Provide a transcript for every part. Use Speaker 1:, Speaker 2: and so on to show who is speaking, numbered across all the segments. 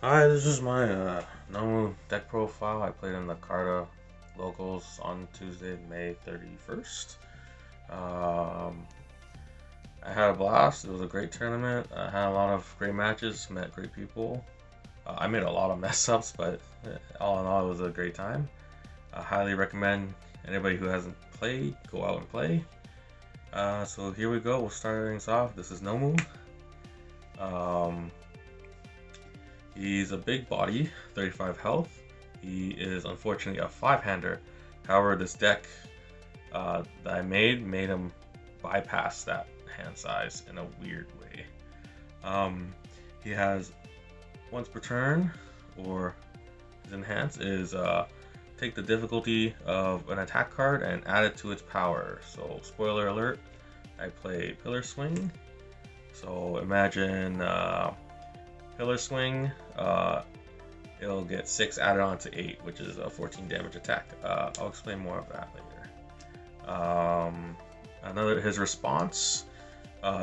Speaker 1: Hi, this is my nomu deck profile. I played in the Carta locals on Tuesday, May 31st. Um, I had a blast. It was a great tournament. I had a lot of great matches, met great people. I made a lot of mess ups, but all in all, it was a great time. I highly recommend anybody who hasn't played go out and play. So here we go. We'll start things off. This is Nomu. Um, He's a big body, 35 health. He is unfortunately a five-hander. However, this deck that I made him bypass that hand size in a weird way. He has once per turn, or his enhance is take the difficulty of an attack card and add it to its power. So spoiler alert, I play Pillar Swing. So imagine Pillar Swing, it'll get 6 added on to 8, which is a 14 damage attack. I'll explain more of that later. His response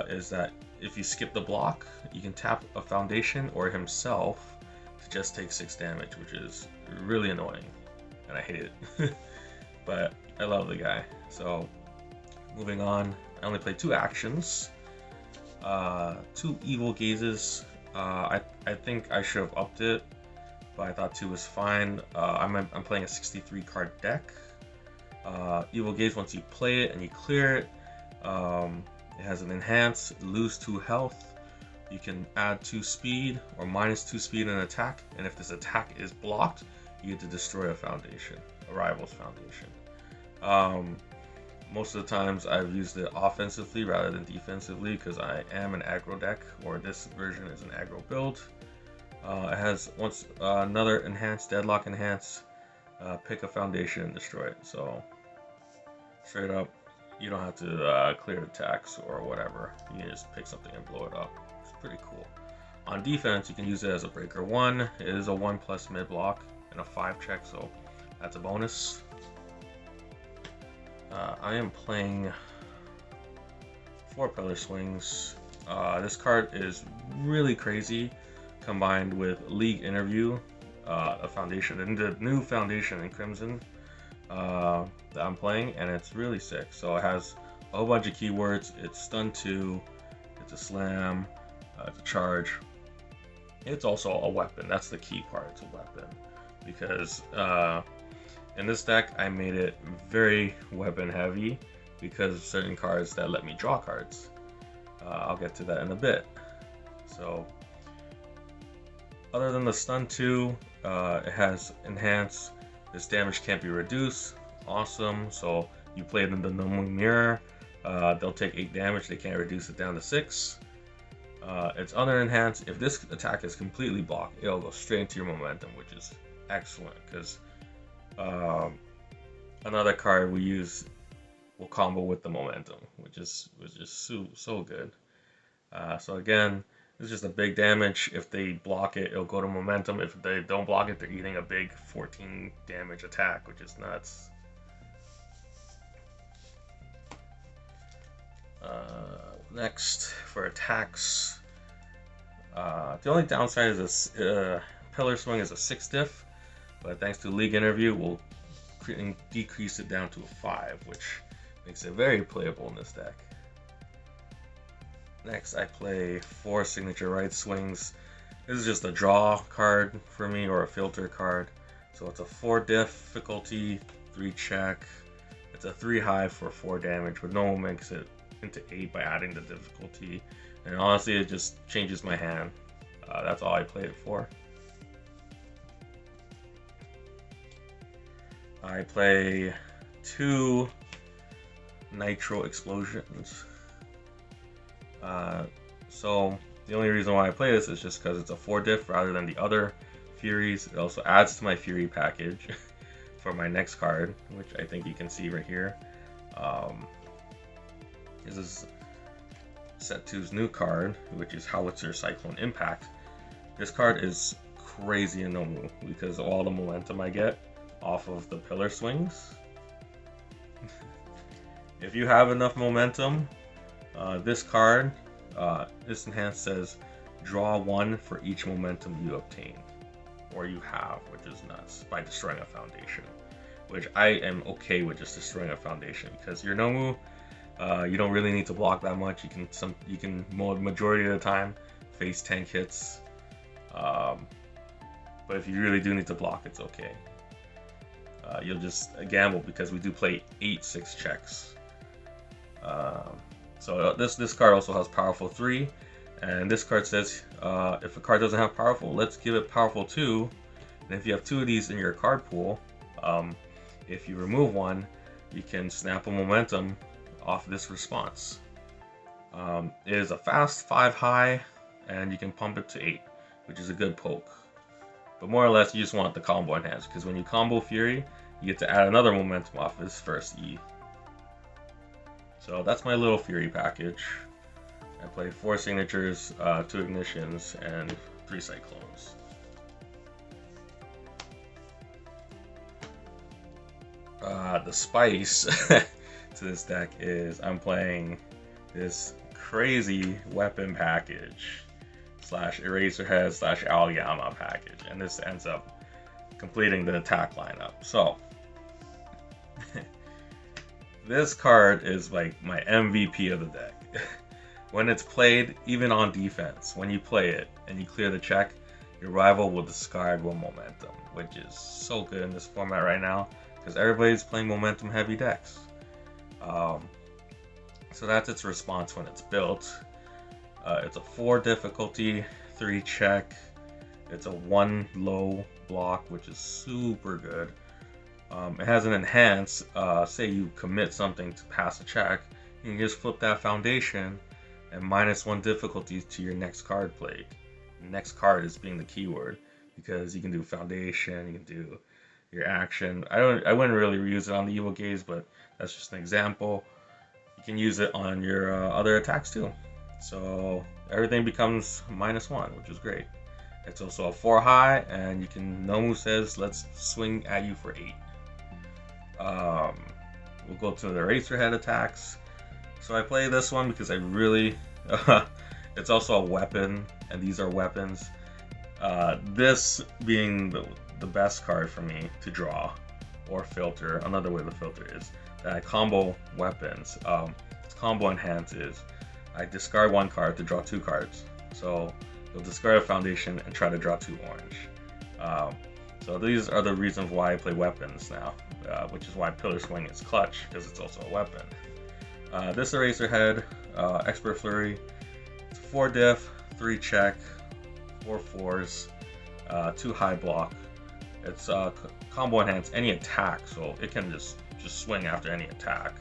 Speaker 1: is that if you skip the block, you can tap a foundation or himself to just take 6 damage, which is really annoying, and I hate it. But I love the guy. So moving on, I only played 2 actions. 2 evil gazes. I think I should have upped it, but I thought 2 was fine. I'm playing a 63 card deck. Evil Gaze, once you play it and you clear it, it has an enhance, lose 2 health. You can add 2 speed or minus 2 speed in an attack, and if this attack is blocked, you get to destroy a foundation, a rival's foundation. Most of the times I've used it offensively rather than defensively because I am an aggro deck, or this version is an aggro build. It has another enhance, deadlock enhance, pick a foundation and destroy it. So straight up, you don't have to clear attacks or whatever. You can just pick something and blow it up. It's pretty cool. On defense, you can use it as a breaker 1. It is a 1+ mid block and a 5 check, so that's a bonus. I am playing 4 Pillar Swings. This card is really crazy, combined with League Interview, a foundation, and the new foundation in Crimson that I'm playing, and it's really sick. So it has a whole bunch of keywords. It's stun 2, it's a slam, it's a charge. It's also a weapon. That's the key part. It's a weapon because in this deck, I made it very weapon heavy because of certain cards that let me draw cards. I'll get to that in a bit. So, other than the stun 2, it has enhance. This damage can't be reduced. Awesome. So you play it in the nomu mirror. They'll take 8 damage. They can't reduce it down to 6. It's other enhance. If this attack is completely blocked, it'll go straight into your momentum, which is excellent because another card we use will combo with the momentum, which is so good. So again, it's just a big damage. If they block it, it'll go to momentum. If they don't block it, they're eating a big 14 damage attack, which is nuts. Next, for attacks, the only downside is this Pillar Swing is a 6 diff, but thanks to League Interview, we'll decrease it down to a 5, which makes it very playable in this deck. Next, I play 4 Signature Right Swings. This is just a draw card for me, or a filter card. So it's a 4 difficulty, 3 check. It's a 3 high for 4 damage, but no one makes it into 8 by adding the difficulty. And honestly, it just changes my hand. That's all I played it for. I play 2 Nitro Explosions. So the only reason why I play this is just because it's a 4 diff rather than the other Furies. It also adds to my Fury package for my next card, which I think you can see right here. This is set 2's new card, which is Howitzer Cyclone Impact. This card is crazy in Nomu because of all the momentum I get off of the Pillar Swings. If you have enough momentum, this card, this enhance says draw 1 for each momentum you obtain. or you have, which is nuts, by destroying a foundation. Which I am okay with just destroying a foundation, because your nomu, you don't really need to block that much. You can majority of the time face tank hits, but if you really do need to block, it's okay. You'll just gamble, because we do play 8/6 checks. So this card also has powerful 3, and this card says if a card doesn't have powerful, let's give it powerful 2. And if you have 2 of these in your card pool, if you remove one, you can snap a momentum off this response. It is a fast 5 high, and you can pump it to 8, which is a good poke. But more or less, you just want the combo enhanced, because when you combo Fury, you get to add another momentum off his first E. So that's my little Fury package. I play 4 signatures, 2 ignitions, and 3 cyclones. The spice to this deck is I'm playing this crazy weapon package / Eraserhead / Aoyama package, and this ends up completing the attack lineup. So this card is like my MVP of the deck. When it's played, even on defense, when you play it and you clear the check, your rival will discard 1 momentum, which is so good in this format right now, because everybody's playing momentum heavy decks. So that's its response when it's built. It's a 4 difficulty, 3 check. It's a 1 low block, which is super good. It has an enhance. Say you commit something to pass a check, you can just flip that foundation and -1 difficulty to your next card played. Next card is being the keyword, because you can do foundation, you can do your action. I wouldn't really use it on the Evil Gaze, but that's just an example. You can use it on your other attacks too. So everything becomes -1, which is great. It's also a 4 high, and you can, Nomu says, let's swing at you for 8. We'll go to the Eraserhead attacks. So I play this one because I really, it's also a weapon, and these are weapons. This being the best card for me to draw or filter. Another way to filter is that I combo weapons. Its combo enhance is I discard 1 card to draw 2 cards. So you'll discard a foundation and try to draw 2 orange. So these are the reasons why I play weapons now, which is why Pillar Swing is clutch, because it's also a weapon. This Eraserhead, Expert Flurry, it's 4 diff, 3 check, 4 4s, 2 high block. It's combo enhance any attack, so it can just swing after any attack.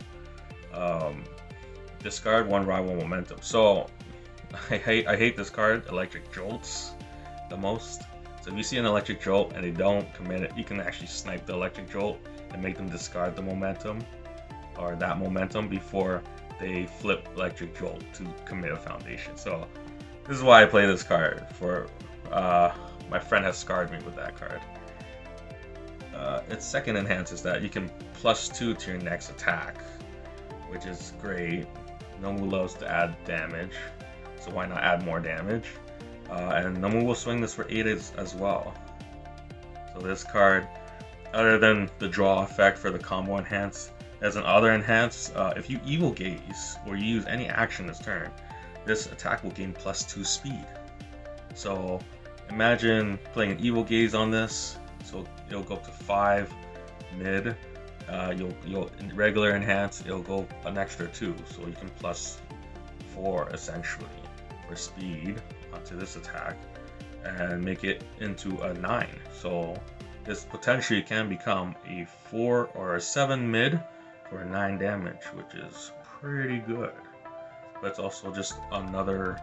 Speaker 1: Discard 1 rival momentum. So I hate this card, Electric Jolts, the most. So if you see an Electric Jolt and they don't commit it, you can actually snipe the Electric Jolt and make them discard the momentum, or that momentum, before they flip Electric Jolt to commit a foundation. So this is why I play this card. For my friend has scarred me with that card. Its second enhance is that you can +2 to your next attack, which is great. Nomu loves to add damage, so why not add more damage? And Nomu will swing this for 8 as well. So this card, other than the draw effect for the combo enhance, as an other enhance, if you Evil Gaze or you use any action this turn, this attack will gain +2 speed. So imagine playing an Evil Gaze on this, so it'll go up to 5 mid. You'll regular enhance, it'll go an extra 2, so you can +4 essentially for speed onto this attack and make it into a 9. So this potentially can become a 4 or a 7 mid for 9 damage, which is pretty good. But it's also just another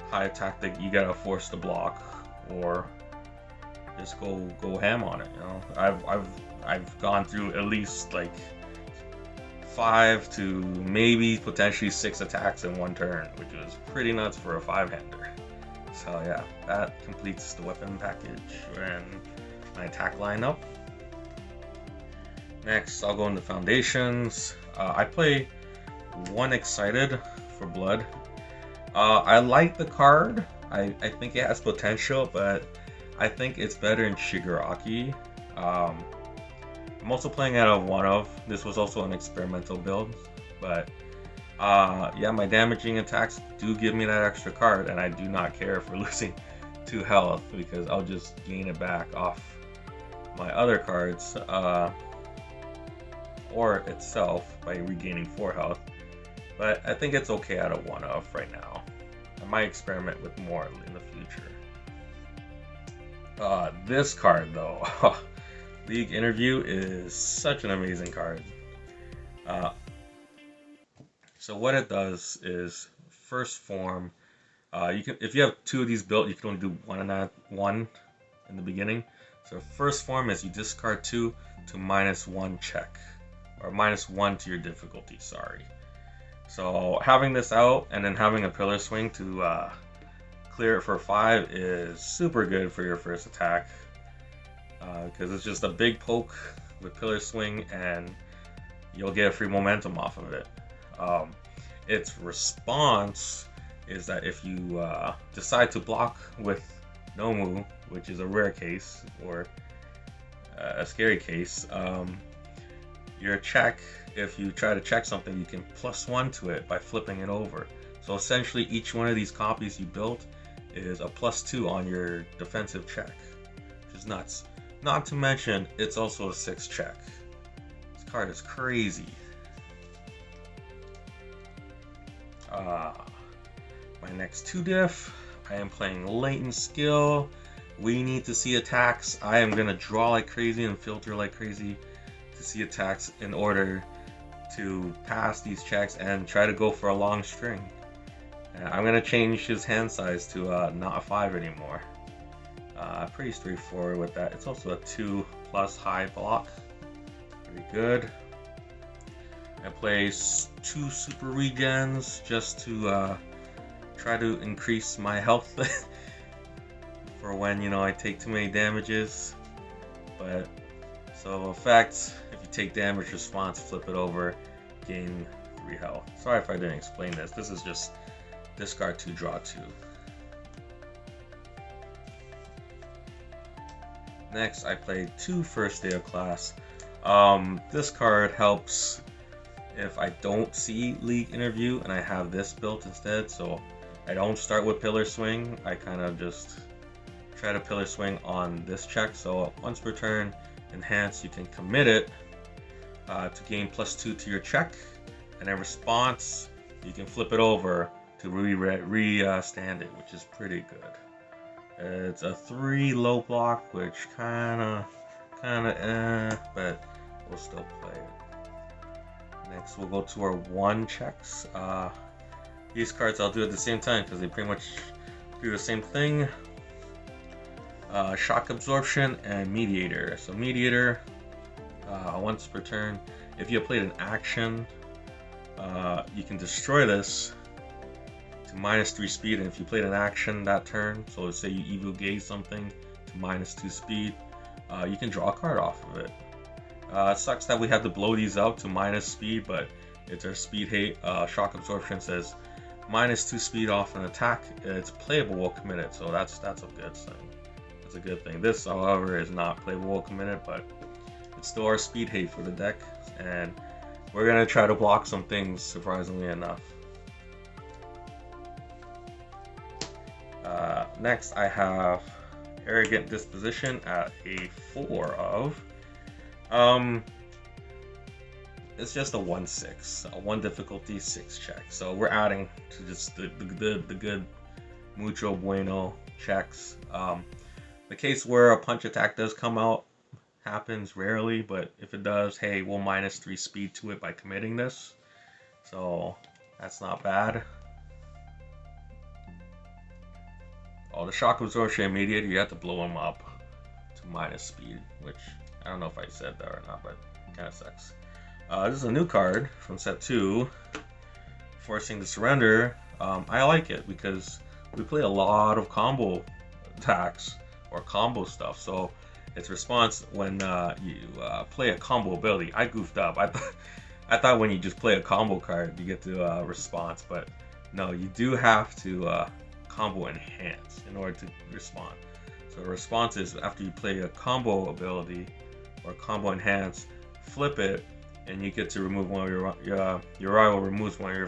Speaker 1: high attack that you gotta force the block, or just go ham on it. You know, I've gone through at least like 5 to maybe potentially 6 attacks in 1 turn, which is pretty nuts for a 5-hander. So yeah, that completes the weapon package and my attack lineup. Next, I'll go into foundations. I play 1 Excited for Blood. I like the card. I think it has potential, but I think it's better in Shigaraki. I'm also playing out of one of. This was also an experimental build, but yeah, my damaging attacks do give me that extra card, and I do not care for losing 2 health because I'll just gain it back off my other cards, or itself by regaining 4 health. But I think it's okay out of one of right now. I might experiment with more in the future. This card though, League Interview is such an amazing card. So what it does is, first form, you can, if you have 2 of these built, you can only do one in the beginning. So first form is you discard 2 to -1 check, or -1 to your difficulty. Sorry. So having this out and then having a pillar swing to clear it for 5 is super good for your first attack, because it's just a big poke with pillar swing and you'll get free momentum off of it. Its response is that if you decide to block with nomu, which is a rare case or a scary case, your check, if you try to check something, you can +1 to it by flipping it over. So essentially each one of these copies you built is a +2 on your defensive check, which is nuts. Not to mention, it's also a 6 check. This card is crazy. My next 2 diff, I am playing Latent Skill. We need to see attacks. I am going to draw like crazy and filter like crazy to see attacks in order to pass these checks and try to go for a long string. I'm going to change his hand size to not a 5 anymore. Pretty straightforward with that. It's also a 2+ high block. Very good. I play 2 super regens just to try to increase my health for when, you know, I take too many damages. But so effect, if you take damage response, flip it over, gain 3 health. Sorry if I didn't explain this. This is just discard 2, draw 2. Next, I played 2 first day of class. This card helps if I don't see League Interview and I have this built instead. So I don't start with Pillar Swing. I kind of just try to Pillar Swing on this check. So once per turn, enhance, you can commit it to gain +2 to your check, and in response, you can flip it over to re-stand it, which is pretty good. It's a 3 low block, which kinda but we'll still play it. Next, we'll go to our 1 checks. These cards I'll do at the same time because they pretty much do the same thing. Shock Absorption and Mediator. So Mediator, once per turn, if you have played an action, you can destroy this to -3 speed, and if you played an action that turn, so let's say you evil gaze something to -2 speed, you can draw a card off of it. It sucks that we have to blow these out to minus speed, but it's our speed hate. Shock Absorption says -2 speed off an attack. It's playable while committed, so that's a good thing. That's a good thing. This, however, is not playable while committed, but it's still our speed hate for the deck, and we're gonna try to block some things, surprisingly enough. Next, I have Arrogant Disposition at a 4 of. It's just a 1/6, a 1 difficulty 6 check. So we're adding to just the good mucho bueno checks. The case where a punch attack does come out happens rarely, but if it does, hey, we'll -3 speed to it by committing this. So that's not bad. Oh, the Shock Absorption and Mediator, you have to blow them up to minus speed, which I don't know if I said that or not, but it kind of sucks. This is a new card from set 2, Forcing the Surrender. I like it because we play a lot of combo attacks or combo stuff, so its response when you play a combo ability. I goofed up. I thought when you just play a combo card, you get to response, but no, you do have to combo enhance in order to respond. So the response is after you play a combo ability or combo enhance, flip it, and you get to remove one of your rival removes one of your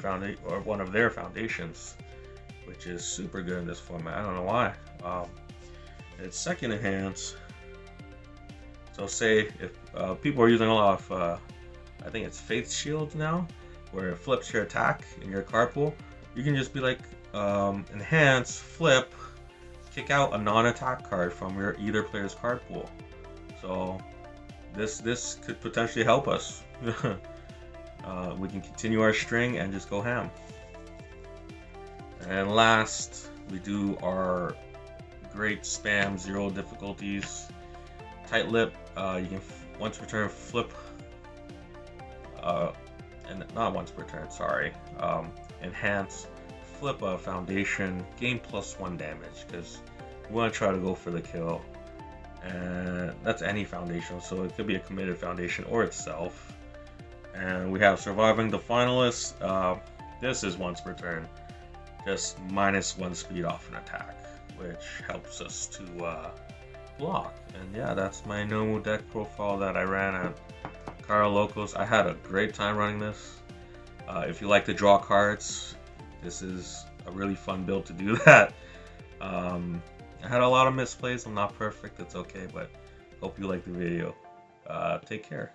Speaker 1: one of their foundations, which is super good in this format. I don't know why. Its second enhance. So say if people are using a lot of, I think it's Faith Shields now, where it flips your attack in your card pool. You can just be like enhance, flip, kick out a non-attack card from your either player's card pool. So this could potentially help us. We can continue our string and just go ham. And last, we do our great spam 0 difficulties. Tight lip. You can once per turn flip. And not once per turn. Sorry. Enhance. Flip a foundation, gain +1 damage, because we want to try to go for the kill, and that's any foundation, so it could be a committed foundation or itself. And we have surviving the finalists. This is once per turn, just -1 speed off an attack, which helps us to block. And yeah, that's my nomu deck profile that I ran at Carta Locals. I had a great time running this. If you like to draw cards, this is a really fun build to do that. I had a lot of misplays. I'm not perfect. It's okay, but hope you like the video. Take care.